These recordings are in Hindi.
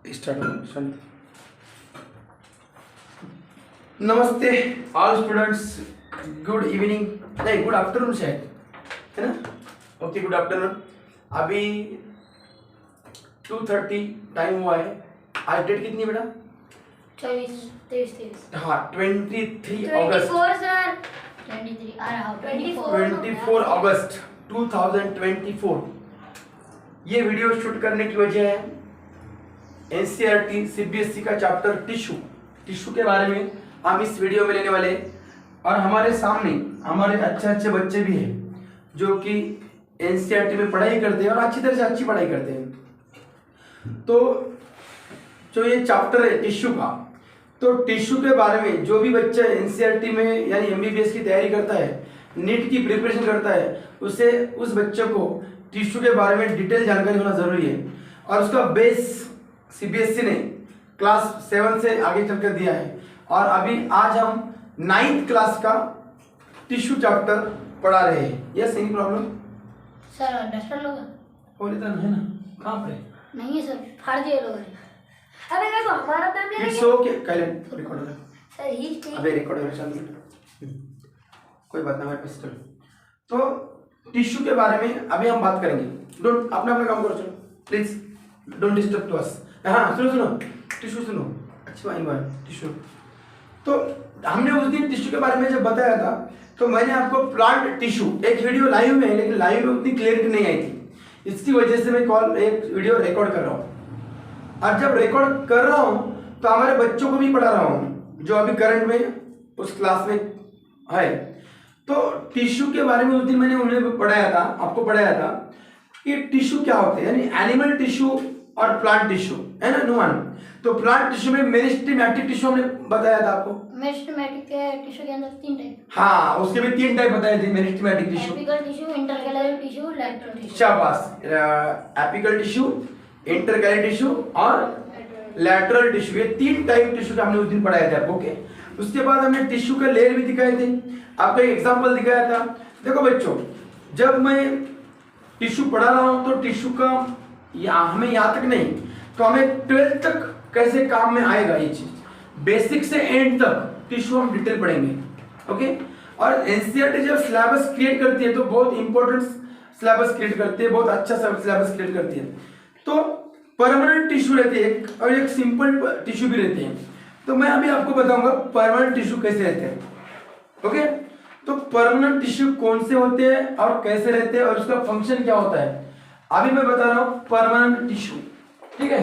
स्टार्ट। नमस्ते ऑल स्टूडेंट्स, गुड इवनिंग, नहीं गुड आफ्टरनून शायद, है ना। Okay, good afternoon. अभी 2:30 टाइम हुआ है। आज डेट कितनी बेटा? 23 हाँ, 23 अगस्त। 24 सर, 24 अगस्त 2024। ये वीडियो शूट करने की वजह है एनसीईआरटी सीबीएसई का चैप्टर टिश्यू के बारे में हम इस वीडियो में लेने वाले हैं। और हमारे सामने हमारे अच्छे बच्चे भी हैं जो कि एनसीईआरटी में पढ़ाई करते हैं और अच्छी तरह से अच्छी पढ़ाई करते हैं। तो जो ये चैप्टर है टिश्यू का, तो टिश्यू के बारे में जो भी बच्चा एनसीईआरटी में यानी एमबीबीएस की तैयारी करता है, नीट की प्रिपरेशन करता है, उस बच्चे को टिश्यू के बारे में डिटेल जानकारी होना जरूरी है। और उसका बेस सीबीएसई ने क्लास 7 से आगे चलकर दिया है। और अभी आज हम 9th क्लास का टिश्यू चैप्टर पढ़ा रहे हैं। Yes, any problem sir? Duster लोग हो लेता है ना? कहाँ पे नहीं है सर, फाड़ दिए लोग। अबे देखो हमारा टाइम ले इट्स ओके, काइलेंट रिकॉर्ड हो रहा है सर। ही अबे रिकॉर्ड हो रहा है, कोई बात ना, हमारे पास चलो। तो टिश्यू के बारे में अभी हम बात करेंगे। डोंट अपना काम करो, चलो please, don't disturb to us. हाँ सुनो टिश्यू सुनो, अच्छी बात टिश्यू। तो हमने उस दिन टिश्यू के बारे में जब बताया था तो मैंने आपको प्लांट टिश्यू एक वीडियो लाइव में, लेकिन लाइव में उतनी क्लियरिटी नहीं आई थी, इसकी वजह से मैं एक वीडियो रिकॉर्ड कर रहा हूँ। और जब रिकॉर्ड कर रहा हूँ तो हमारे बच्चों को भी पढ़ा रहा हूँ जो अभी करंट में उस क्लास में है। तो टिश्यू के बारे में उस दिन मैंने उन्हें पढ़ाया था, आपको पढ़ाया था कि टिश्यू क्या होते हैं, यानी एनिमल टिश्यू और प्लांट टिश्यू, है ना नुमान। तो प्लांट टिश्यू में मेरिस्टेमेटिक टिश्यू हमने बताया था आपको। मेरिस्टेमेटिक के टिश्यू के अंदर 3 टाइप। हाँ, उसके भी 3 टाइप बताए थे meristematic tissue. Apical tissue, intercalary tissue, lateral tissue. शाबाश। एपिकल टिश्यू, इंटरकैलरी टिश्यू और लैटरल टिश्यू, ये 3 टाइप टिश्यू का हमने उस दिन पढ़ाया था आपको। ओके, उसके बाद हमने टिश्यू का लेयर भी दिखाए थे, आपको एक एग्जांपल दिखाया था। देखो बच्चों, जब मैं टिश्यू पढ़ा रहा हूं तो टिश्यू का हमें यहाँ तक नहीं तो हमें 12th तक कैसे काम में आएगा ये चीज, बेसिक से एंड तक टिश्यू हम डिटेल पढ़ेंगे। ओके, और एनसीईआरटी जब सिलेबस क्रिएट करती है तो बहुत इंपॉर्टेंट सिलेबस क्रिएट करती है, बहुत अच्छा सिलेबस क्रिएट करती है। तो परमानेंट टिश्यू रहते हैं और एक सिंपल टिश्यू भी रहते हैं। तो मैं अभी आपको बताऊंगा परमानेंट टिश्यू कैसे रहते हैं। ओके, तो परमानेंट टिश्यू कौन से होते हैं और कैसे रहते हैं और उसका फंक्शन क्या होता है, अभी मैं बता रहा हूं। परमानेंट टिश्यू, ठीक है,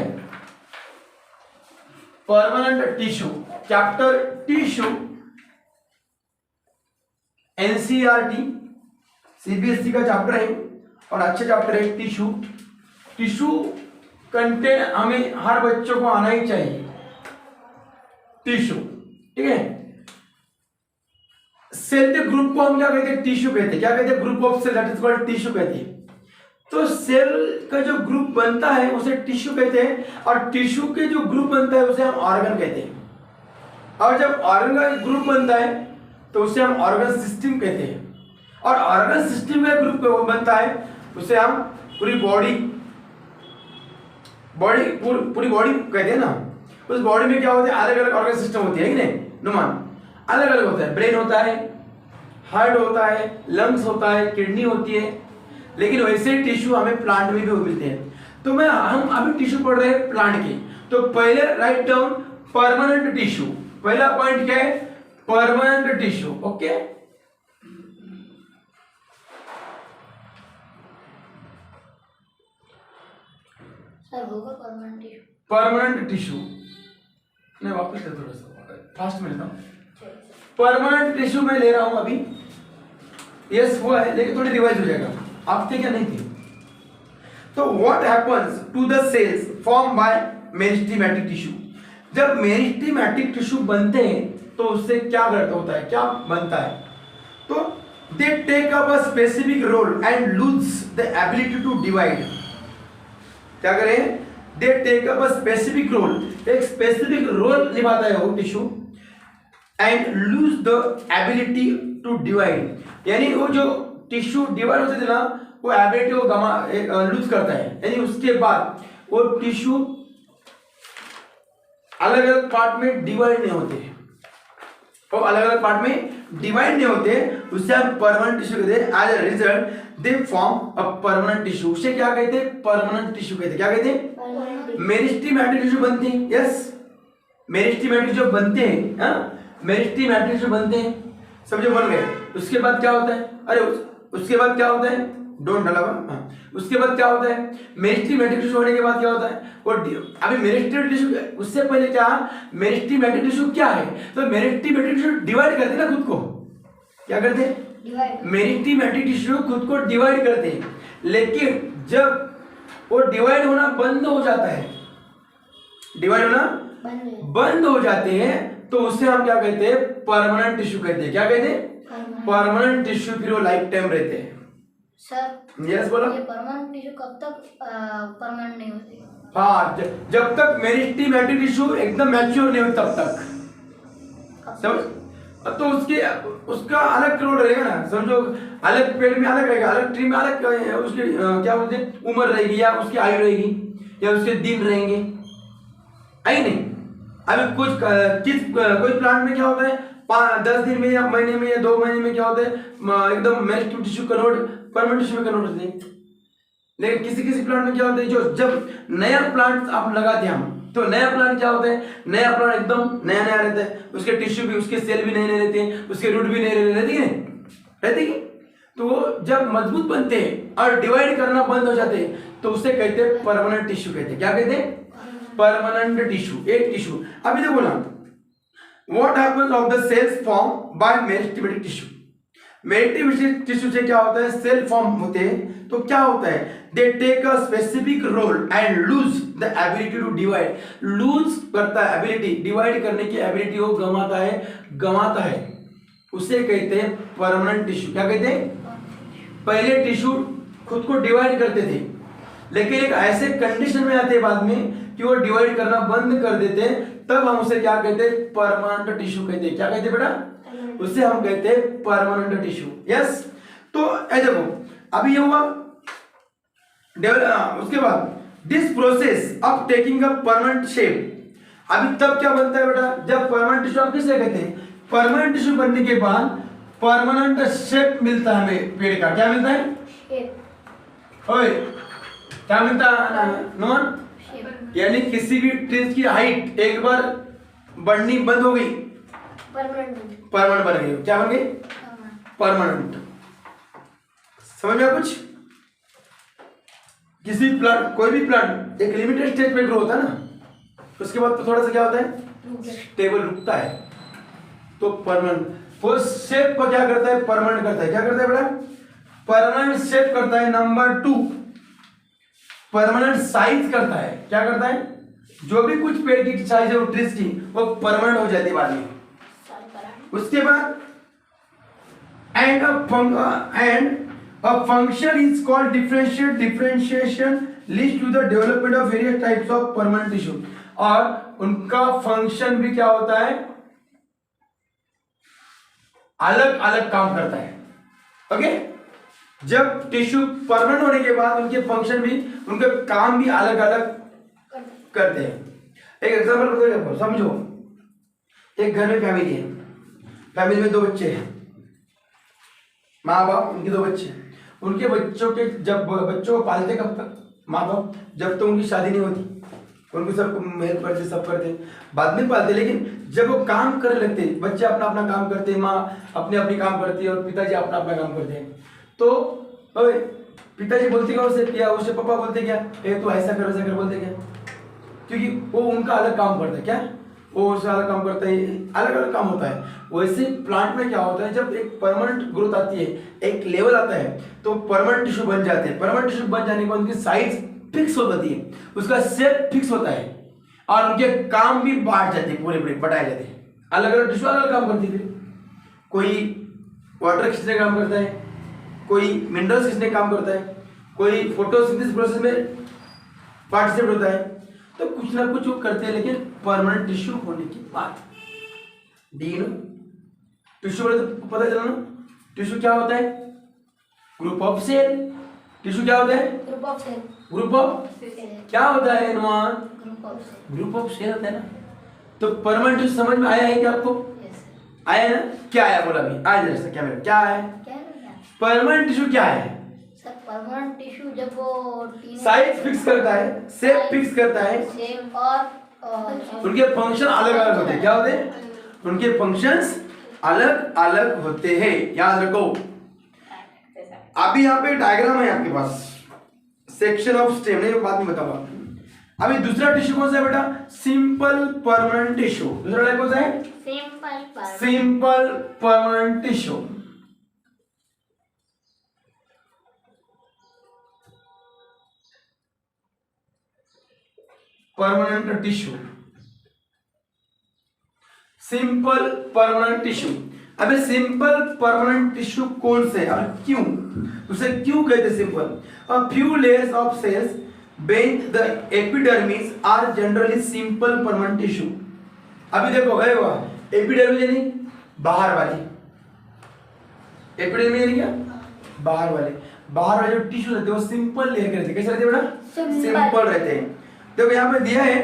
permanent tissue chapter tissue, NCERT CBSE का चैप्टर है और अच्छा चैप्टर है टिश्यू। टिश्यू कंटेंट हमें हर बच्चों को आना ही चाहिए। टिश्यू, ठीक है। सेल के ग्रुप को हम क्या कहते हैं? टिश्यू कहते हैं। क्या कहते हैं? Group of cell, that is called tissue कहते हैं। तो सेल का जो ग्रुप बनता है उसे टिश्यू कहते हैं और टिश्यू के जो ग्रुप बनता है उसे हम ऑर्गन कहते हैं। और जब ऑर्गन का ग्रुप बनता है तो उसे हम ऑर्गन सिस्टम कहते हैं। और ऑर्गन सिस्टम का ग्रुप बनता है उसे हम पूरी बॉडी कहते हैं ना। उस बॉडी में क्या होता है? अलग अलग ऑर्गन सिस्टम होती है कि नहीं नुमान? अलग अलग होता है। ब्रेन होता है, हार्ट होता है, लंग्स होता है, किडनी होती है। लेकिन वैसे टिश्यू हमें प्लांट में भी मिलते हैं। तो हम अभी टिश्यू पढ़ रहे हैं प्लांट की। तो पहले राइट डाउन परमानेंट टिश्यू। पहला पॉइंट क्या है? Permanent tissue. ओके, सर होगा परमानेंट टिश्यू। परमानेंट टिश्यू मैं वापस ले, थोड़ा सा फास्ट में लेता हूं। परमानेंट टिश्यू में ले रहा हूं अभी। यस हुआ है, लेकिन थोड़ी रिवाइज हो जाएगा। आप थे क्या? नहीं थे। तो what happens to the cells form by meristematic tissue? जब मेरिस्टेमेटिक टिश्यू बनते हैं तो उससे क्या होता है, क्या बनता है? तो they take up a specific role and lose the ability to divide. क्या करें? They take up a specific role, एक स्पेसिफिक रोल निभाता है वो tissue, and lose the ability to divide, यानी वो जो टिश्यू डिवाइड होते थे ना, वो एबिलिटी को लूज करता है। यानी उसके बाद वो टिश्यू अलग अलग पार्ट में डिवाइड नहीं होते, वो अलग अलग पार्ट में डिवाइड नहीं होते, उससे हम परमानेंट टिश्यू कहते हैं। As a result they form a permanent tissue. उसे क्या कहते हैं? परमानेंट टिश्यू कहते हैं। क्या कहते हैं? मेरिस्टेमेटिक टिश्यू बनते हैं। यस, मेरिस्टेमेटिक जो बनते हैं, मेरिस्टेमेटिक जो बनते हैं, समझो बन गए। उसके बाद क्या होता है? अरे उसके बाद क्या होता है? डोंट डला। उसके बाद क्या होता है? मेरिस्टेमेटिक टिश्यू होने के बाद क्या होता है? वो अभी मेरिस्टेमेटिक टिश्यू, उससे पहले क्या, मेरिस्टेमेटिक टिश्यू क्या है? तो मेरिस्टेमेटिक टिश्यू डिवाइड करते हैं ना खुद को। क्या करते हैं? मेरिस्टेमेटिक टिश्यू खुद को डिवाइड करते हैं, लेकिन जब वो डिवाइड होना बंद हो जाता है, डिवाइड होना बंद हो जाते हैं, तो उससे हम क्या कहते हैं? परमानेंट टिश्यू कहते हैं। क्या कहते हैं? Permanent tissue. फिर वो लाइफ टाइम रहते हैं। सर यस बोलो। ये परमानेंट टिश्यू कब तक परमानेंट नहीं होती? हाँ, जब तक मेरिस्टेमेटिक टिश्यू एकदम मैच्योर नहीं हो तब तक। समझ? तो उसका अलग रोल रहेगा ना। समझो, अलग पेड़ में अलग रहेगा, अलग ट्री में अलग उसकी क्या बोलते हैं, उम्र रहेगी, या उसकी आयु रहेगी, या उसके दिन रहेंगे, आई नहीं। अभी कोई प्लांट में क्या होता है, 10 दिन में या महीने में या 2 महीने में क्या होता है, एकदम meristematic tissue convert permanent tissue में कन्वर्ट होते हैं। लेकिन किसी प्लांट में क्या होता है, जो जब नया प्लांट आप लगाते हैं हम, तो नया प्लांट क्या होता है, नया प्लांट एकदम नया नया रहता है, उसके टिश्यू भी, उसके सेल भी नए नए रहते हैं, उसके रूट भी नए रहते हैं, रहते हैं। तो वो जब मजबूत बनते हैं और डिवाइड करना बंद हो जाते हैं, तो उसे कहते हैं परमानेंट टिश्यू कहते हैं। क्या कहते हैं? परमानेंट टिश्यू, एक टिश्यू। अभी देखो ना, what happens of the cells form by meristematic tissue. Meristematic tissue से क्या होता है? सेल फॉर्म होते हैं, तो क्या होता है, they take a specific role and lose the ability to divide. Lose करता है एबिलिटी, डिवाइड करने की एबिलिटी वो गंवाता है, उसे कहते हैं परमानेंट टिश्यू। क्या कहते हैं? पहले टिश्यू खुद को डिवाइड करते थे, लेकिन एक ऐसे कंडीशन में आते हैं बाद में कि वो डिवाइड करना बंद कर देते हैं, तब हम उसे क्या कहते हैं? परमानेंट टिश्यू कहते हैं। क्या कहते हैं बेटा? उसे हम कहते हैं परमानेंट टिश्यू। यस। तो देखो, अभी ये हुआ उसके बाद this process of taking a permanent shape. अभी तब क्या बनता है बेटा, जब परमानेंट टिश्यू आप किसे कहते हैं? परमानेंट टिश्यू बनने के बाद परमानेंट शेप मिलता है हमें पेड़ का। क्या मिलता है? ओए, क्या मिलता है नमन? यानी किसी भी ट्री की हाइट एक बार बढ़नी बंद हो गई, परमानेंट बन गई। क्या बन गई? परमानेंट। समझ में कुछ? किसी प्लांट, कोई भी प्लांट एक लिमिटेड स्टेज पे ग्रो होता है ना, उसके बाद तो थोड़ा सा क्या होता है, स्टेबल रुकता है, तो परमानेंट। वो शेप को क्या करता है? परमानेंट करता है। क्या करता है बेटा? परमानेंट शेप करता है। नंबर 2, परमानेंट साइज करता है। क्या करता है? जो भी कुछ पेड़ की साइज है वो ट्रीज की, वो परमानेंट हो जाती है बाद में। उसके बाद and a function is called differentiation leads to the development of various types of permanent tissue। और उनका फंक्शन भी क्या होता है? अलग अलग काम करता है। ओके, जब टिश्यू परमानेंट होने के बाद उनके फंक्शन भी, उनके काम भी अलग अलग करते हैं। एक एग्जांपल बताओ, समझो। एक घर में फैमिली है, फैमिली में 2 बच्चे हैं, माँ बाप, उनके 2 बच्चे हैं। उनके बच्चों के, जब बच्चों को पालते कब तक माँ बाप? जब तक उनकी शादी नहीं होती, उनको सब हेल्प करते, सब करते, बाद में पालते। लेकिन जब वो काम करने लगते, बच्चे अपना अपना काम करते, माँ अपने अपनी काम करती है और पिताजी अपना अपना काम करते हैं, तो पिताजी बोलते क्या उसे, क्या उसे पापा बोलते क्या, तू ऐसा कर बोलते क्या? क्योंकि वो उनका अलग काम करता है। क्या? वो उससे अलग काम करता है, अलग अलग काम होता है। वैसे प्लांट में क्या होता है, जब एक परमानेंट ग्रोथ आती है, एक लेवल आता है, तो परमानेंट टिश्यू बन जाते हैं। परमानेंट टिश्यू बन जाने के बाद उनकी साइज फिक्स हो जाती है, उसका शेप फिक्स होता है, और उनके काम भी बांट जाते हैं, पूरे बटाए जाते हैं। अलग अलग टिश्यू अलग काम करती है। कोई वाटर खींचने का काम करता है, कोई मिनरल्स खींचने का काम करता है, कोई फोटोसिंथेसिस प्रोसेस में पार्टिसिपेट होता है। तो कुछ ना कुछ वो करते हैं, लेकिन परमानेंट टिश्यू होने की बात। टिश्यू बोले तो पता चला ना, टिश्यू क्या होता है? Group of cell. टिश्यू क्या होता है? ग्रुप ऑफ क्या होता है अनुमान? Group of group of cell होता है ना। तो परमानेंट टिश्यू समझ में आया है क्या आपको? Yes sir. आया ना? क्या आया बोला अभी? आज जैसा क्या मेरा क्या है? क्या है क्या? परमानेंट टिश्यू क्या है? सर परमानेंट टिश्यू जब वो साइज फिक्स करता है, शेप फिक्स करता है, शेप और उनके फंक्शन अलग अलग होते हैं। क्या होते हैं? उनके फंक्शंस अलग अलग होते हैं, याद रखो। अभी यहाँ पे डायग्राम है आपके पास, सेक्शन ऑफ स्टेम, नहीं बाद में बताऊंगा। अभी दूसरा टिश्यू कौन सा है बेटा? Simple permanent tissue. दूसरा टाइप कौन सा है? Simple permanent tissue. Permanent tissue, simple permanent tissue. अबे सिंपल परमानेंट टिश्यू कौन से और क्यों? उसे क्यों कहते हैं simple? A few layers of cells beneath the epidermis are generally simple permanent tissue। अभी देखो है वो एपिडर्मिस यानी बाहर वाली, एपिडर्मिस यानी क्या? बाहर वाले जो टिश्यू रहते हैं वो सिंपल लेयर के रहते हैं। कैसे रहते हैं बेटा? सिंपल रहते हैं। देखो यहाँ पे दिया है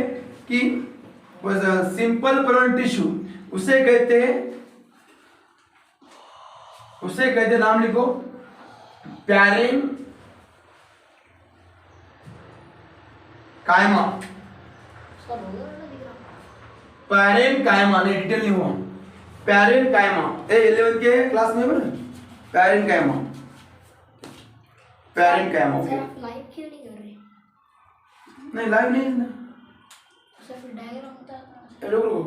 कि सिंपल परमानेंट टिश्यू उसे कहते हैं, नाम लिखो, पैरेन कायमा। पैरेन कायमा, नहीं डिटेल नहीं हुआ। पैरेन कायमा 11th के क्लास में बोला पैरेन कायमा, पैरेन कायमा। सर आप लाइव क्यों नहीं कर रहे? नहीं लाइव नहीं है ना सर फिर डायग्राम होता है। रुको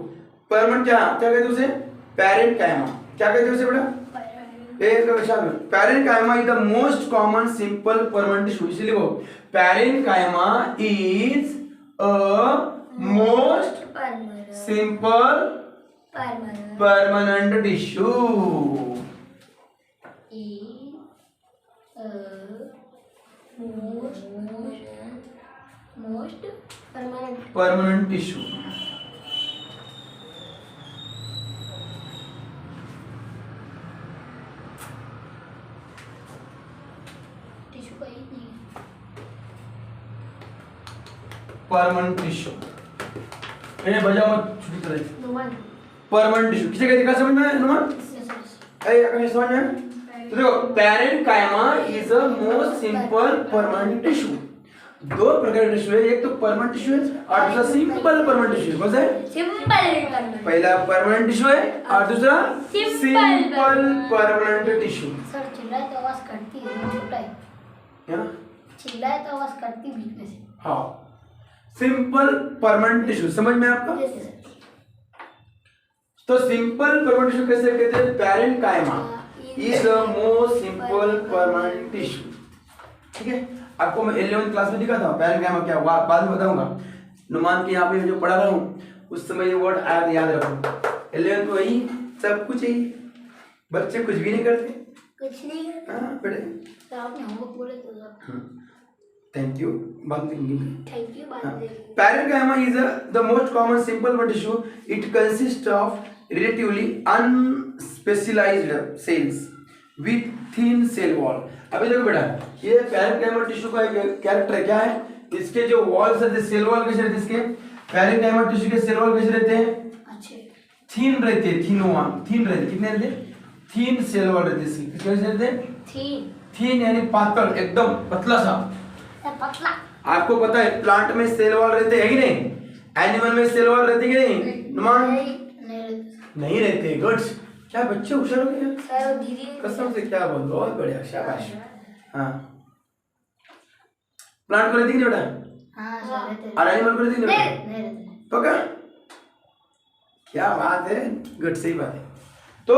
परमानेंट क्या क्या कहते हैं उसे? पैरेन कायमा। क्या कहते हैं उसे बेटा? Parenchyma is the most common simple permanent tissue. इसलिए लिखो parenchyma is a most simple permanent tissue. Most permanent tissue. Permanent tissue बजाओ मत, छुट्टी करें। परमानेंट टिश्यू किसे कहते हैं? समझ में आया नुमान? समझ में आया? तो देखो parenchyma is a most simple permanent tissue. दो प्रकार के टिश्यू है, एक तो परमानेंट टिश्यू है और दूसरा सिंपल परमानेंट टिश्यू। कौन सा है? सिंपल। पहला परमानेंट टिश्यू है और दूसरा सिंपल परमानेंट टिश्यू। सर चिल्लाए तो आवाज कटती है, छोटा है क्या? चिल्लाए तो आवाज कटती बीच में से। हाँ सिंपल परमानेंट टिश्यू समझ में आपका? तो सिंपल परमानेंट टिश्यू कैसे कहते हैं? Parenchyma is the most simple permanent tissue. ठीक है, आपको मैं 11th क्लास में दिखाता हूँ पैरेन्काइमा क्या हुआ, बाद में बताऊंगा। नुमान के यहाँ पे जो पढ़ा रहा हूँ उस समय ये वर्ड आया था, याद रखो। 11th में वही सब कुछ है, बच्चे कुछ भी नहीं करते, कुछ नहीं करते। हाँ बेटे तो आपने होमवर्क बोले तो थैंक यू, बात करेंगे। थैंक यू बात करेंगे। Parenchyma is the most common simple bone tissue. It consists of relatively unspecialized cells with thin cell wall. अभी देखो बेटा ये पैरेन्काइमा टिश्यू का कैरेक्टर क्या है? इसके जो वॉल्स है, सेल वॉल कैसे रहते हैं? इसके पैरेन्काइमा टिश्यू के सेल वॉल कैसे रहते हैं? अच्छे थीन रहते हैं, थीन रहते। कितने रहते हैं? थीन सेल वॉल रहते हैं इसके। कैसे रहते हैं? थीन यानी पातल, एकदम पतला सा। पतला। आपको पता है प्लांट में सेल वॉल रहते हैं कि नहीं? एनिमल में सेल वॉल रहते कि नहीं? नुमान नहीं रहते। गुड्स, क्या बच्चे होशियार हो गए सर दीदी कसम से, क्या बोल, बहुत बढ़िया, शाबाश। हाँ प्लांट को रहती नहीं बेटा? हाँ सर रहते। और एनिमल को रहती नहीं? नहीं रहते। पक्का? क्या बात है, गुड, सही बात है। तो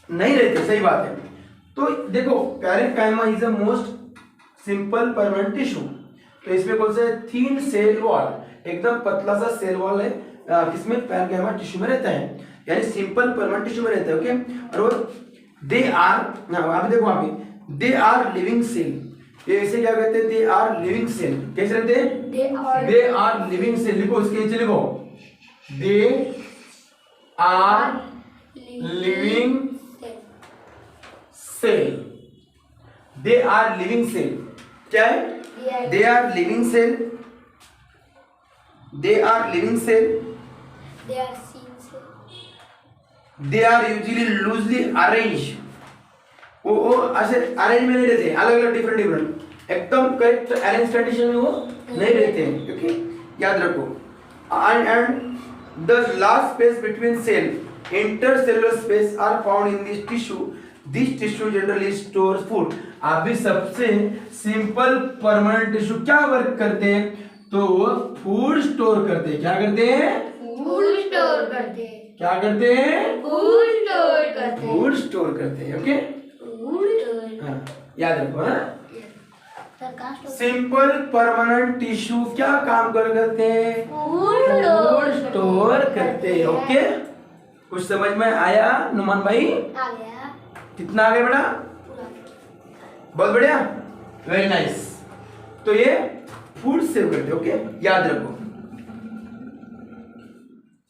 नहीं रहते, सही बात है। तो देखो parenchyma is the most simple permanent tissue. तो इसमें कौन सा है? थीन सेल वॉल, एकदम पतला सा सेल वॉल है किसमें? पैरेन्काइमा टिश्यू में रहता है, यानी सिंपल परमानेंट टिश्यू में रहता है। ओके, और वो दे आर, अभी देखो वहां पे दे आर लिविंग सेल। ये इसे क्या कहते हैं? They are living cell. कैसे रहते हैं? They are living cell. लिखो इसके नीचे लिखो they are living cell. They are living cell क्या है? They are living cell. They are living cell they are seen से they are usually loosely arrange, वो ऐसे अरेंज में नहीं रहते, अलग अलग डिफरेंट डिफरेंट, एकदम करेक्ट अरेंज कंडीशन में वो नहीं रहते हैं, ओके, याद रखो। And the last space between cell, intercellular space are found in this tissue, this tissue generally store food. अभी सबसे सिंपल परमानेंट टिश्यू क्या वर्क करते हैं, तो फूड स्टोर करते हैं। क्या करते हैं? फूड स्टोर करते हैं। क्या करते हैं? फूड स्टोर करते हैं। फूड स्टोर करते हैं, ओके, फूड स्टोर, हाँ याद रखो। हाँ, सर कहाँ स्टोर? सिंपल परमानेंट टिश्यू क्या काम करते हैं? फूड स्टोर करते हैं, ओके। कुछ समझ में आया नुमान भाई? आ गया कितना आ गया बेटा? पूरा। बहुत बढ़िया, वेरी नाइस। तो ये फूड सेव करते, ओके, याद रखो।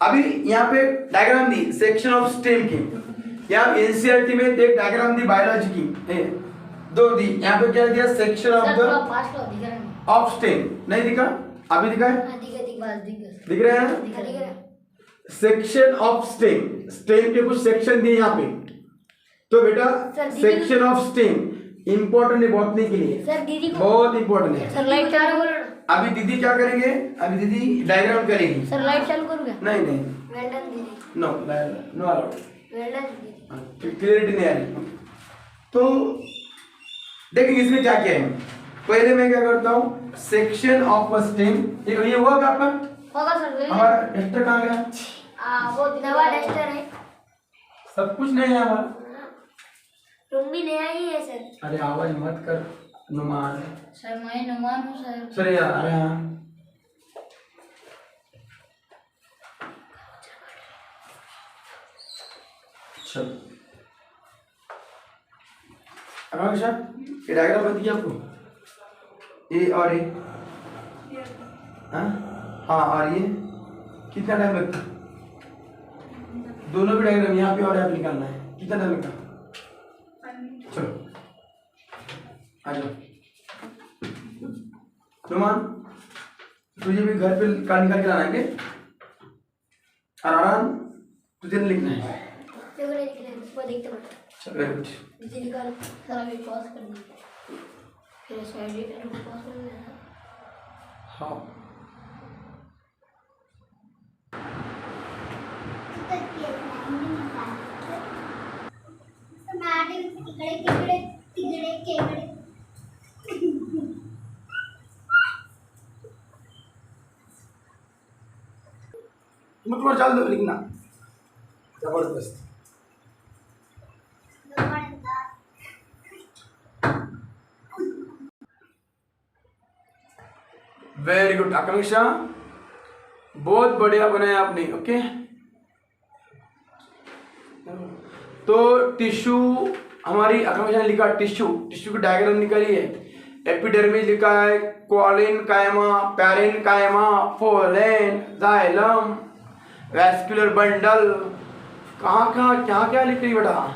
अभी यहाँ पे diagram the section of stem की, यहाँ एनसीईआरटी में देख डायग्राम दी बायोलॉजी की, दो दी। यहाँ पे क्या दिया? सेक्शन ऑफ सर द थोड़ा पास लो, दिख रहा है? ऑफ स्टेम नहीं दिखा? अभी दिखा है? हाँ, दिख दिख रहा है? रहा है। सेक्शन ऑफ स्टेम, स्टेम के कुछ सेक्शन दिए यहाँ पे, तो बेटा सर, दीदी सेक्शन ऑफ स्टेम इंपॉर्टेंट है बॉटनी के लिए, सर दीदी को बहुत इंपॉर्टेंट है। सर लाइट चालू करो ना। अभी दीदी क्या करेंगे? अभी दीदी डायग्राम करेगी। सर लाइट चालू करूँ क्या? नहीं नहीं, वेल्डन दीदी, नो नो अलाउड, वेल्डन दीदी। क्लियरिटी नहीं आ रही। तो देखिए इसमें क्या क्या है। पहले मैं क्या करता हूँ, सेक्शन ऑफ अ स्टेम, ये हुआ आपका? होगा सर। हमारा डस्टर कहाँ गया? वो नवा डस्टर है। सब कुछ नहीं है हमारा। तुम भी नया ही है सर। अरे आवाज मत कर नुमान। सर मैं नुमान हूँ सर। सर यार, अरे हाँ, चल आकांक्षा, ये डायग्राम बन गया आपको? ये और ये, हाँ और ये कितना टाइम लगता? दोनों भी डायग्राम यहाँ पे और यहाँ पे निकालना है, कितना टाइम लगता? चलो आ जाओ नुमान, तुझे भी घर पे निकाल के लाना है क्या? आराम तुझे लिखना है। देखो नहीं दिख रहा है, वो देखते बैठो। चल वेरी गुड। दीदी निकाल, सर अभी पॉज कर दीजिए, फिर साइड पे पॉज कर देना। हाँ तुम थोड़ा चाल दो लिखना, जबरदस्त। वेरी गुड आकांक्षा, बहुत बढ़िया बनाया आपने, ओके। तो टिश्यू हमारी आकांक्षा ने लिखा, टिश्यू टिश्यू की डायग्राम निकाली है। एपिडर्मिस लिखा है, कॉलिन कायमा, पैरेन कायमा, फोलेन, जाइलम, वैस्कुलर बंडल, कहाँ कहाँ क्या क्या लिख रही बेटा,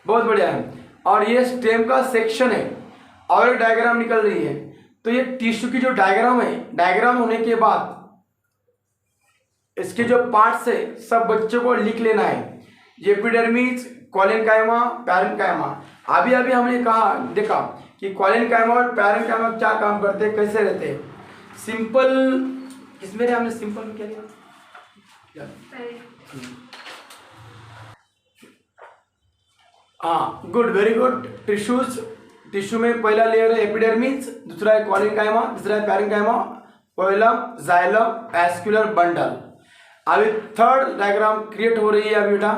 बहुत बढ़िया है। और ये स्टेम का सेक्शन है और डायग्राम निकल रही है। तो ये टिश्यू की जो डायग्राम है, डायग्राम होने के बाद इसके जो पार्ट्स है सब बच्चों को लिख लेना है। एपिडर्मिस, कॉलिन कायमा, पैरेन कायमा। अभी अभी हमने कहा देखा कि कॉलिन कायमा और पैरेन कायमा क्या काम करते हैं, कैसे रहते हैं। सिंपल किसमें हमने सिंपल में क्या लिया? हाँ good, very good. Tissues, tissue में पहला लेयर है एपिडर्मिस, दूसरा है कॉलिन कायमा, तीसरा है पैरेन कायमा, पोइलम, जाइलम, वैस्कुलर बंडल। अभी थर्ड डायग्राम क्रिएट हो रही है अभी बेटा,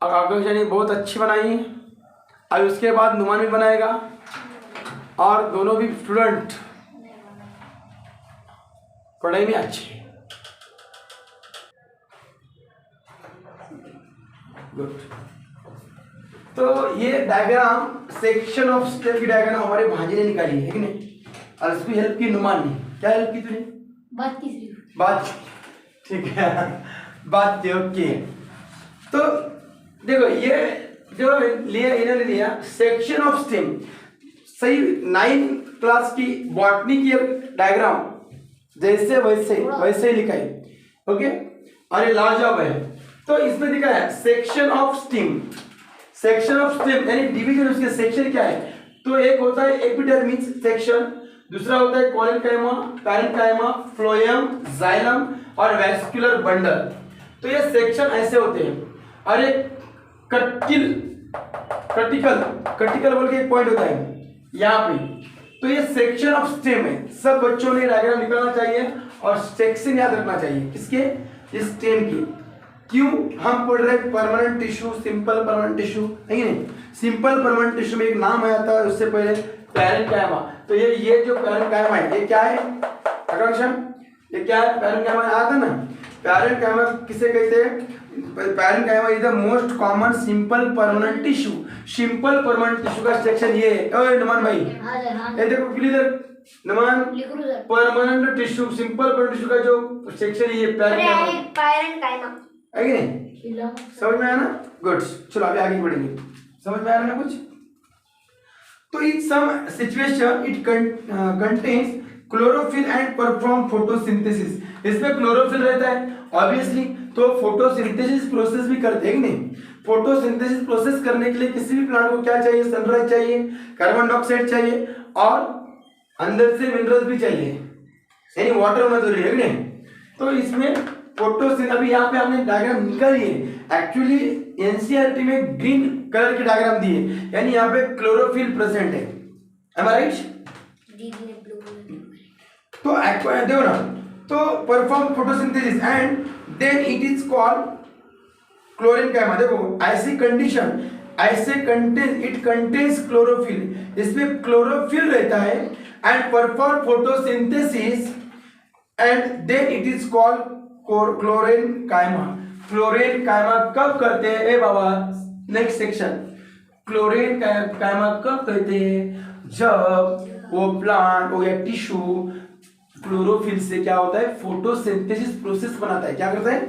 आकांक्षा ने बहुत अच्छी बनाई है। अभी उसके बाद नुमान भी बनाएगा और दोनों भी स्टूडेंट पढ़ाई में अच्छे। गुड। तो ये डायग्राम सेक्शन ऑफ स्टेम की डायग्राम हमारे भांजे ने निकाली है कि नहीं, और उसकी हेल्प की नुमान ने। क्या हेल्प की तूने? बात की सिर्फ बात, ठीक है, बात की, ओके। तो देखो ये जो लिया इन्होंने लिया सेक्शन ऑफ स्टेम, सही 9 क्लास की बॉटनी की डायग्राम जैसे वैसे वैसे ही लिखा है, ओके। और ये लाजवाब है। तो इसमें दिखा है section of stem, section of stem यानी डिवीजन, उसके सेक्शन क्या है? तो एक होता है एपिडर्मिस सेक्शन, दूसरा होता है कोलेनकाइमा, पैरेन्काइमा, फ्लोएम, जाइलम और वैस्कुलर बंडल। तो ये सेक्शन ऐसे होते हैं। और एक कटिकल बोल के एक पॉइंट होता है यहाँ पे। तो ये सेक्शन ऑफ स्टेम है। सब बच्चों ने डायग्राम निकालना चाहिए और सेक्शन याद रखना चाहिए किसके? इस स्टेम की। क्यों हम पढ़ रहे permanent tissue, simple permanent tissue, नहीं सिंपल परमानेंट टिश्यू में एक नाम आया था उससे पहले पैरेन्काइमा। तो ये जो पैरेन्काइमा है ये क्या है आकांक्षा? ये क्या है? पैरेन्काइमा आया था ना। पैरेन्काइमा किसे कहते हैं? Parenchyma is the most common simple permanent tissue. Simple permanent tissue का सेक्शन ये है। ओए नमन भाई, ये देखो clear Naman, permanent tissue, simple permanent tissue का जो सेक्शन है ये पैरेन्काइमा है कि नहीं? समझ में आया ना? गुड, चलो अभी आगे बढ़ेंगे। समझ में आ रहा है ना कुछ? तो in some situation it contains chlorophyll and perform photosynthesis. इसमें क्लोरोफिल रहता है ऑब्वियसली, तो फोटोसिंथेसिस प्रोसेस भी करते हैं कि नहीं? फोटोसिंथेसिस प्रोसेस करने के लिए किसी भी प्लांट को क्या चाहिए? सनलाइट चाहिए, कार्बन डाइऑक्साइड चाहिए और अंदर से मिनरल्स भी चाहिए, यानी वाटर होना जरूरी है कि नहीं? तो इसमें फोटोसिंथेसिस, अभी यहाँ पे हमने डायग्राम निकाली है। एक्चुअली एनसीईआरटी में ग्रीन कलर की डायग्राम दी है, यानी यहाँ पे क्लोरोफिल प्रेजेंट है। Am I right? तो देखो ना, तो perform photosynthesis and then it is called chlorenchyma. देखो ऐसी कंडीशन, ऐसे कंटेन, इट कंटेन्स क्लोरोफिल, इसमें क्लोरोफिल रहता है and perform photosynthesis and then it is called chlorenchyma. Chlorenchyma कब करते हैं? ए बाबा नेक्स्ट सेक्शन, क्लोरेनकाइमा कब कहते हैं? जब वो प्लांट हो या टिश्यू क्लोरोफिल से क्या होता है? फोटोसिंथेसिस प्रोसेस बनाता है। क्या करता है?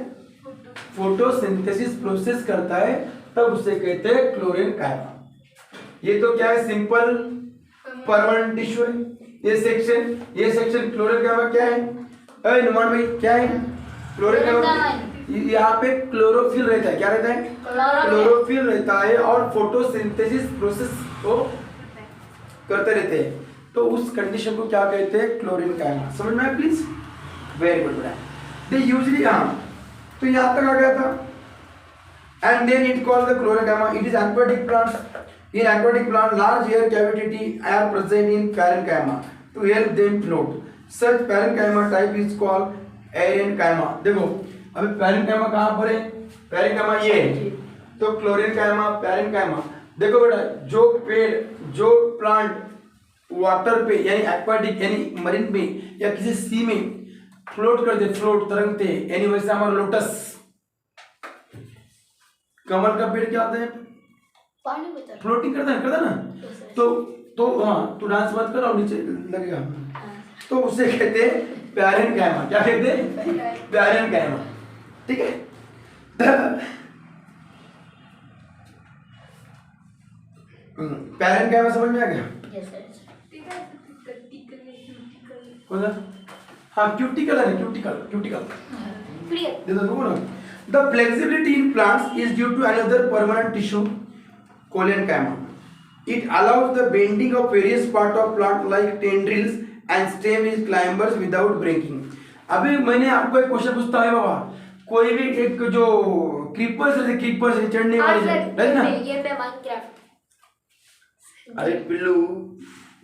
फोटोसिंथेसिस प्रोसेस करता है, तब उसे कहते हैं क्लोरेनकाइमा। ये तो क्या है? सिंपल परमानेंट टिश्यू है। ये सेक्शन क्लोरेनकाइमा क्या है? अरे नुमान भाई क्या है क्लोरेनकाइमा? यहाँ पे क्लोरोफिल रहता है। क्या रहता है? क्लोरोफिल रहता है और फोटोसिंथेसिस प्रोसेस को करते रहते हैं। तो उस कंडीशन को क्या कहते हैं? क्लोरेनकाइमा। समझ में आया प्लीज? वेरी गुड बेटा। दे यूजुअली, हाँ तो यहाँ तक आ गया था। And then it called the chlorenchyma. It is aquatic plants. In aquatic plant large air cavity are present in parenchyma to help them float. Such parenchyma type is called aerenchyma. देखो अभी पैरेन्काइमा कहाँ पर है? पैरेन्काइमा ये है, तो क्लोरेनकाइमा, पैरेन्काइमा। देखो बेटा, जो पेड़, जो प्लांट वाटर पे यानी एक्वाटिक यानी मरीन पे या किसी सी में फ्लोट करते, फ्लोट तरंगते, यानी वैसे हमारा लोटस, कमल का पेड़ क्या होता है? पानी में फ्लोटिंग करता है ना। तो हाँ, तू डांस मत कर और नीचे लगेगा। तो उसे कहते हैं पैरेन्काइमा। क्या कहते हैं? पैरेन्काइमा। ठीक है? पैरेन्काइमा समझ में आ गया? कौन सा? हाँ क्यूटिकल है, क्यूटिकल दे दो ना। The flexibility in plants is due to another permanent tissue, colenenchyma. It allows the bending of various parts of plant like tendrils and stem is climbers without breaking. अभी मैंने आपको एक क्वेश्चन पूछता है बाबा, कोई भी एक जो क्रीपर्स चढ़ने वाले है ना? ये पे माइनक्राफ्ट। अरे पिल्लू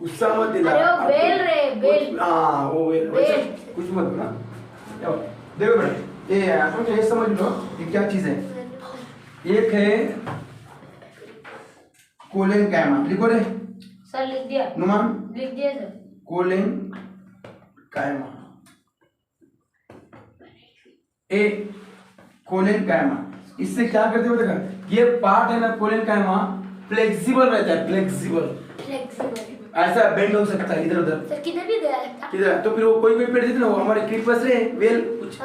गुस्सा मत दिला। अरे बेल। हाँ वो बेल, कुछ मत बोला। देखो बेटा, ये समझ लो ये क्या चीज है। एक है कोलेनकाइमा। लिखो रे सर, लिख दिया। नुमान लिख दिया सर। कोलेनकाइमा, ए कोलेनकाइमा। इससे क्या करते हो देखा, ये पार्ट है ना कोलेनकाइमा, फ्लेक्सिबल रहता है। फ्लेक्सिबल ऐसा बेंड हो सकता है इधर उधर। सर किधर भी गया था? किधर? तो फिर वो कोई पेड़ देते ना, वो हमारे क्रीपर्स रे वेल कुछ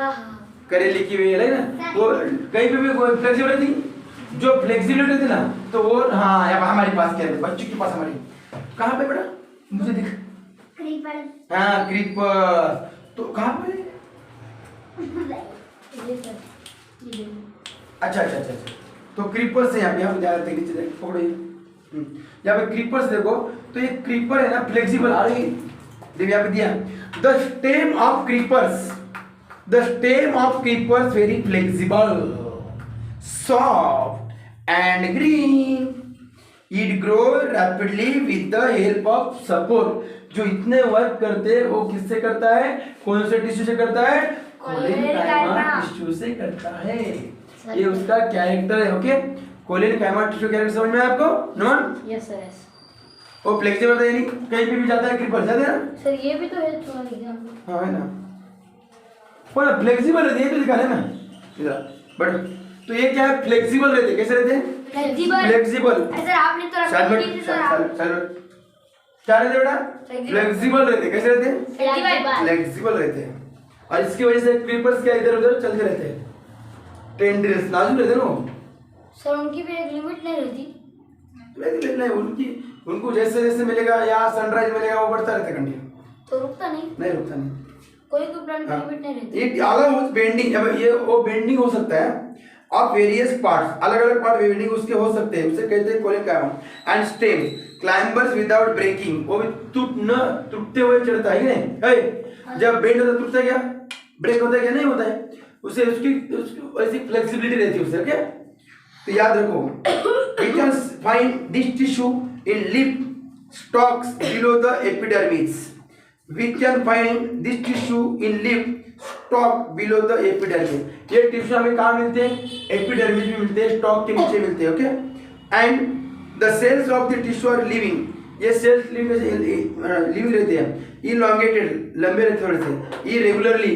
करेले की वेल है ना, वो कहीं पे भी फ्लेक्सिबल रहती। जो फ्लेक्सिबिलिटी रहती ना, तो वो हाँ यहाँ हमारे पास क्या है, बच्चों के पास हमारी कहाँ पे बेटा? मुझे दिख। क्रीपर। हाँ क्रीपर। तो कहाँ पे? ये देखो। अच्छा अच्छा अच्छा अच्छा, तो क्रीपर्स है यहाँ पे ध्यान रखते नीचे देख पकड़ो ये। यहाँ पे क्रीपर्स देखो, तो ये क्रीपर है ना फ्लेक्सिबल आ रही, देखो यहाँ पे दिया the stem of creepers very flexible soft and green, it grow rapidly with the help of support. जो इतने वर्क करते हैं वो किससे करता है, कौन से टिश्यू से करता है, कोलेनकाइमा टिश्यू से करता है। ये उसका कैरेक्टर है। ओके, कोलेनकाइमा टिश्यू कैरेक्टर समझ में आपको? नोन? Yes sir yes. वो फ्लेक्सिबल है, नहीं कहीं पे भी जाता है, क्रीपर जाते हैं ना सर ये भी तो है थोड़ा एग्जांपल। हाँ है ना, वो फ्लेक्सिबल रहते हैं, तो दिखा रहे ना इधर बट। तो ये क्या है, फ्लेक्सिबल रहते हैं। कैसे रहते हैं? फ्लेक्सिबल। सर आपने तो क्या रहते बेटा? फ्लेक्सिबल रहते। कैसे रहते हैं? फ्लेक्सिबल रहते हैं। और इसकी वजह से क्रीपर्स क्या इधर उधर चलते रहते हैं, टेंड्रिल्स नाजुक रहते हैं ना। सर उनकी भी एक लिमिट नहीं रहती? नहीं, उनको जैसे जैसे मिलेगा या सनराइज मिलेगा वो बढ़ता रहता है कंटिन्यू, तो रुकता नहीं? नहीं रुकता नहीं। कोई प्लांट की लिमिट नहीं रहती? एक अलग बेंडिंग, ये वो बेंडिंग हो सकता है ऑफ वेरियस पार्ट्स, अलग अलग पार्ट बेंडिंग उसके हो सकते हैं, उसे कहते हैं collenchyma. And stem climbers without breaking, वो भी टूटते हुए चढ़ता है कि नहीं? जब बेंड होता है टूटता है क्या, ब्रेक होता है क्या, नहीं होता है, उसे उसकी ऐसी फ्लेक्सिबिलिटी रहती है उसे। ओके, तो याद रखो, we can find this tissue in leaf stalks below the epidermis. We can find this tissue in leaf stalk below the epidermis. ये टिश्यू हमें कहाँ मिलते हैं? एपिडर्मिस में मिलते हैं, स्टॉक के नीचे मिलते हैं। Okay, and the cells of the tissue are living, ये सेल्स लिविंग रहते हैं, इलॉन्गेटेड लंबे रहते हैं, थोड़े से इरेगुलरली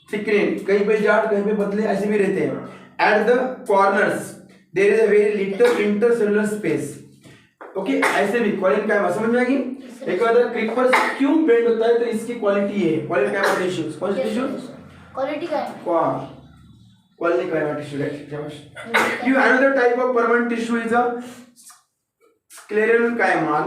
थिकनेड, कहीं पे जाट कहीं पे पतले ऐसे भी रहते हैं। At the corners there is a very little intercellular space. Okay, ऐसे भी कोलेनकाइमा समझ में आएगी। एक बार क्रीपर क्यों बेंड होता है, तो इसकी क्वालिटी है कोलेनकाइमा टिश्यू। कौन सी टिश्यू? क्वालिटी का है collenchyma tissue, right. You another type of permanent tissue is a sclerenchyma।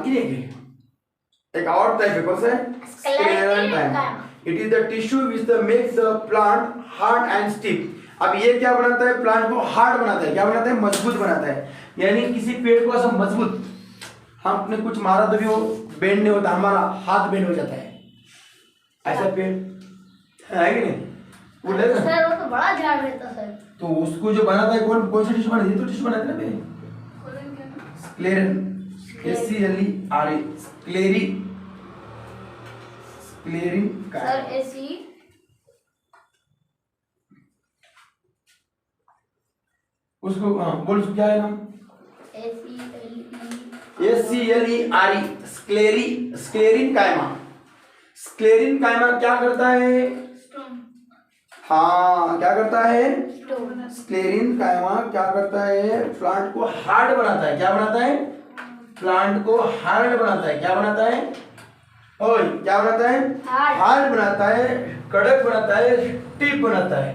एक और टाइप है, कौन सा है? Sclerenchyma। It is the tissue which makes the plant hard and stiff। अब ये क्या बनाता है, प्लांट को हार्ड बनाता है, क्या बनाता है, मजबूत बनाता है। यानी किसी पेड़ को ऐसा मजबूत, हमने कुछ मारा तो भी वो बेंड नहीं होता, हमारा हाथ बेंड हो जाता है, ऐसा पेड़ है कि नहीं? सर वो तो बड़ा झाड़ रहता सर। तो उसको जो बनाता है कौन सा टिश्यू बनाती है, तो टिश्यू बनाते हैं ना स्क्लेरन, SCLERE, स्क्लेरिन का सर एसी उसको बोल, उसको क्या है नाम? SCLERE, स्क्लेरिनकाइमा। स्क्लेरिनकाइमा क्या करता है? हाँ, क्या करता है? स्क्लेरिनकाइमा क्या करता है? प्लांट को हार्ड बनाता है। क्या बनाता है? प्लांट को हार्ड बनाता है। क्या बनाता है? ओए, क्या बनाता है? हार्ड बनाता है, कड़क बनाता है, स्टिफ बनाता है।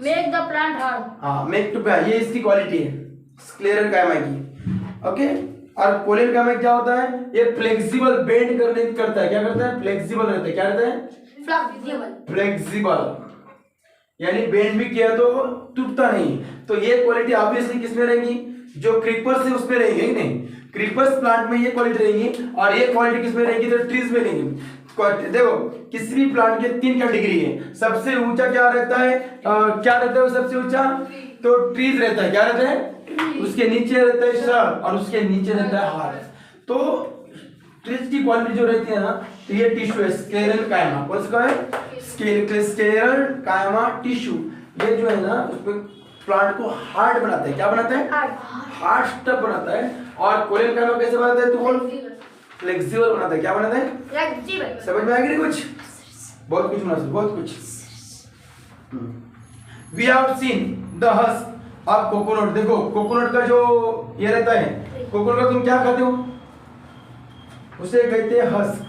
Make the plant hard. हाँ, मेक टू, ये इसकी क्वालिटी है स्क्लेरनकाइमा की। ओके, और कोलेनकाइमा क्या होता है? ये फ्लेक्सिबल बेंड करने करता है। क्या करता है? फ्लेक्सिबल रहता है। क्या रहता है? फ्लेक्सिबल, यानी बेंड भी किया तो टूटता नहीं। तो ये क्वालिटी ऑब्वियसली किसमें रहेगी? जो क्रीपर्स है उसमें रहेगी, नहीं? क्रीपर्स प्लांट में ये क्वालिटी रहेगी, और ये क्वालिटी किसमें रहेगी? तो ट्रीज में रहेगी। देखो, किसी भी प्लांट के 3 कैटेगरी है। सबसे ऊंचा क्या रहता है, क्या रहता है वो सबसे ऊंचा? तो ट्रीज रहता है। क्या रहता है? उसके नीचे रहता है श्रब, और उसके नीचे रहता है हार्ट। तो ट्रीज की क्वालिटी जो रहती है ना, तो ये टिश्यू है स्क्लेरनकाइमा। कौन सा है? Sclerenchyma tissue. ये जो है ना, उसमें प्लांट को हार्ड बनाता है। क्या बनाता है? हार्ड स्टफ बनाता है। और कोलेनकाइमा कैसे बनाता है? तो बोल, फ्लेक्सिबल बनाता है। क्या बनाता है? फ्लेक्सिबल। समझ में आएगी कुछ? बहुत कुछ बनाता है, बहुत कुछ। We have seen the husk of coconut। देखो, कोकोनट का जो ये रहता है, कोकोनट का तुम क्या खाते हो? उसे कहते हैं हस्क।